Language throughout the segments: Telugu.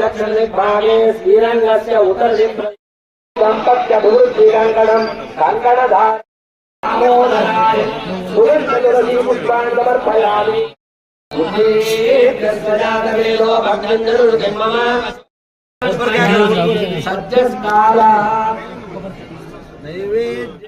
दक्षिणदिग्भागे श्रीरंगस्य उत्तरदिग् दंपत्यभिवृद्धिकङ्कणं कङ्कणधारणाय पुष्पाणि समर्पयामि। बुद्धिर्गजातवेदो भक्तञ्जरुर्जन्मः सद्यस्काला नैवेद्य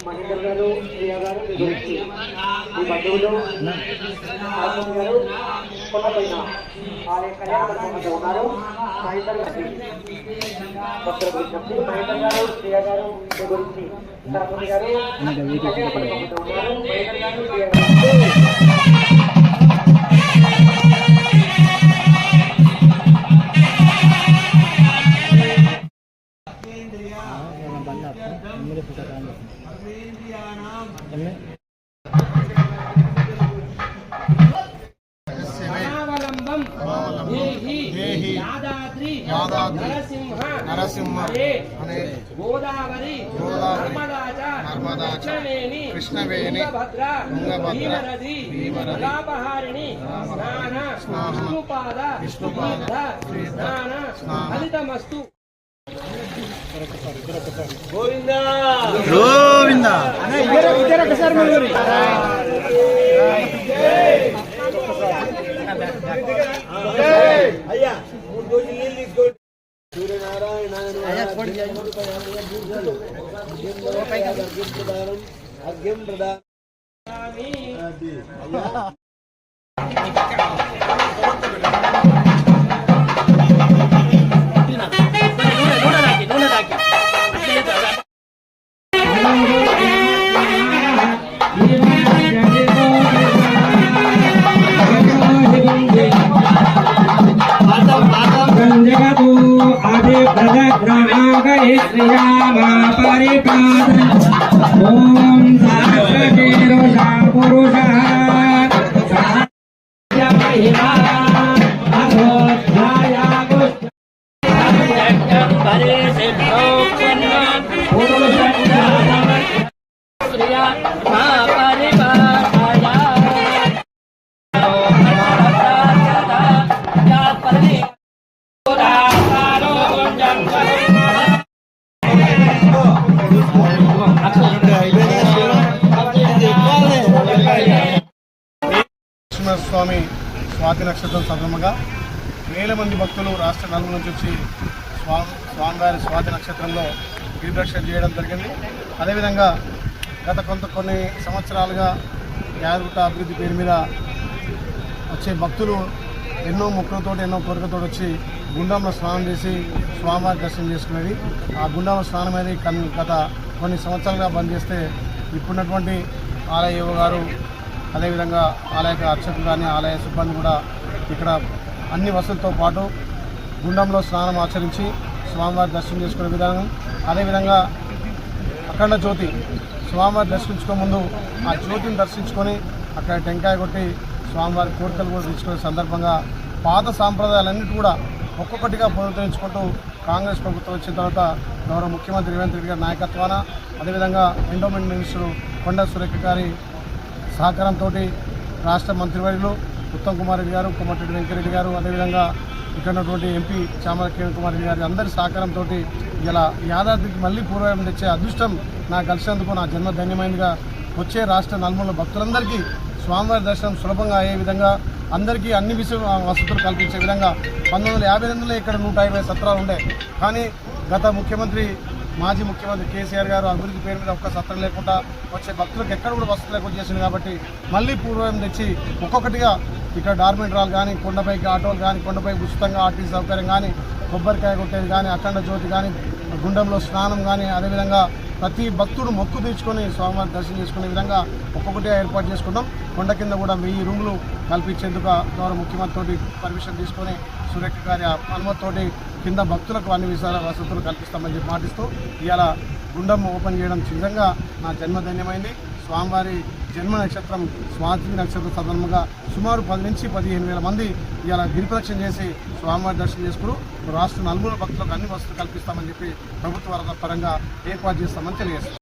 మహేంద్ర గారు ప్రియా గారు మీ బంధువులు ఆశ్రమ గారు కొండపైన ఆలయ కళ్యాణ మండపంలో ఉన్నారు. మహేంద్ర గారు మహేంద్ర గారు ప్రియా గారు మీ గురించి సరస్వతి గారు కళ్యాణ మండపంలో ఉన్నారు. మహేంద్ర గారు ప్రియా గారు నరసింహ గోదావరి కృష్ణవేణి భీమనది కళాపహారిణి స్నాన విష్ణుపాద స్నాన ఫలితమస్తు. గోవింద గోవింద అయ్యా 3 రోజులు నీళ్ళు తీసుకోండి. సూర్యనారాయణ అర్ఘ్యం ప్రదానం श्रीरामा परिपाद ओम साक्षात् पुरुषः महिमा अधोध्याया गुष्ठं परे सिद्धो श्रीरामा परिपादाया స్వామి స్వాతి నక్షత్రం సందర్భంగా వేల మంది భక్తులు రాష్ట్ర నలుగురు నుంచి వచ్చి స్వామివారి స్వాతి నక్షత్రంలో గిరిప్రదక్షిణ చేయడం జరిగింది. అదేవిధంగా గత కొన్ని సంవత్సరాలుగా యాదగుట్ట అభివృద్ధి పేరు మీద వచ్చే భక్తులు ఎన్నో మొక్కులతోటి ఎన్నో కోరికలతో వచ్చి గుండంలో స్నానం చేసి స్వామివారి దర్శనం చేసుకునేది. ఆ గుండంలో స్నానం అనేది గత కొన్ని సంవత్సరాలుగా బంద్ చేస్తే ఇప్పుడున్నటువంటి ఆలయ యువ గారు అదేవిధంగా ఆలయ అర్చకులు కానీ ఆలయ సిబ్బంది కూడా ఇక్కడ అన్ని వసతులతో పాటు గుండంలో స్నానం ఆచరించి స్వామివారి దర్శనం చేసుకునే విధానం, అదేవిధంగా అఖండ జ్యోతి స్వామివారి దర్శించుకో ముందు ఆ జ్యోతిని దర్శించుకొని అక్కడ టెంకాయ కొట్టి స్వామివారి కోరికలు కూడా తీసుకునే సందర్భంగా పాత సాంప్రదాయాలన్నిటి కూడా ఒక్కొక్కటిగా పునరుద్ధరించుకుంటూ కాంగ్రెస్ ప్రభుత్వం వచ్చిన తర్వాత గౌరవ ముఖ్యమంత్రి రేవంత్ రెడ్డి గారి నాయకత్వాన అదేవిధంగా ఎండోమెంట్ మినిస్టర్ కొండ సురేఖ గారి సహకారంతో రాష్ట్ర మంత్రివర్యులు ఉత్తమ్ కుమార్ రెడ్డి గారు, కోమటిరెడ్డి వెంకరెడ్డి గారు, అదేవిధంగా ఇక్కడ ఉన్నటువంటి ఎంపీ చామల కిరణ్ కుమార్ రెడ్డి గారి అందరి సహకారంతో ఇలా యాదాద్రికి మళ్ళీ పూర్వం తెచ్చే అదృష్టం నాకు కలిసినందుకు నా జన్మ ధన్యమైనదిగా వచ్చే రాష్ట్ర నలుమూల భక్తులందరికీ స్వామివారి దర్శనం సులభంగా అయ్యే విధంగా అందరికీ అన్ని వసతులు కల్పించే విధంగా 1952లో ఇక్కడ 150 సత్రాలు ఉండే. కానీ గత మాజీ ముఖ్యమంత్రి కేసీఆర్ గారు అభివృద్ధి పేరు మీద ఒక్క సత్రం లేకుండా వచ్చే భక్తులకు ఎక్కడ కూడా వసతులు లేకుండా చేసింది. కాబట్టి మళ్ళీ పూర్వం తెచ్చి ఒక్కొక్కటిగా ఇక్కడ డార్మెంటరాలు కానీ, కొండపైకి ఆటోలు కానీ, కొండపై ఉచితంగా ఆర్టీసీ సౌకర్యం కానీ, కొబ్బరికాయ కొట్టేది కానీ, అఖండ జ్యోతి కానీ, గుండంలో స్నానం కానీ, అదేవిధంగా ప్రతి భక్తుడు మొక్కు తీర్చుకొని స్వామివారి దర్శనం చేసుకునే విధంగా ఒక్కొక్కటిగా ఏర్పాటు చేసుకుంటాం. కొండ కింద కూడా 1000 రూములు కల్పించేందుకు గౌరవ ముఖ్యమంత్రి పర్మిషన్ తీసుకొని సురేఖ గారి అనుమతితోటి కింద భక్తులకు అన్ని విధాల వసతులు కల్పిస్తామని చెప్పి మాటిస్తూ ఇవాళ గుండం ఓపెన్ చేయడం నిజంగా నా జన్మధన్యమైంది. స్వామివారి జన్మ నక్షత్రం స్వాతి నక్షత్ర సందర్భంగా సుమారు 10 నుంచి 15,000 మంది ఇలా గిరిప్రదక్షిణ చేసి స్వామివారి దర్శనం చేసుకుని రాష్ట్ర నలుమూల భక్తులకు అన్ని వసతులు కల్పిస్తామని చెప్పి ప్రభుత్వ పరంగా ఏర్పాటు చేస్తామని తెలియజేస్తాం.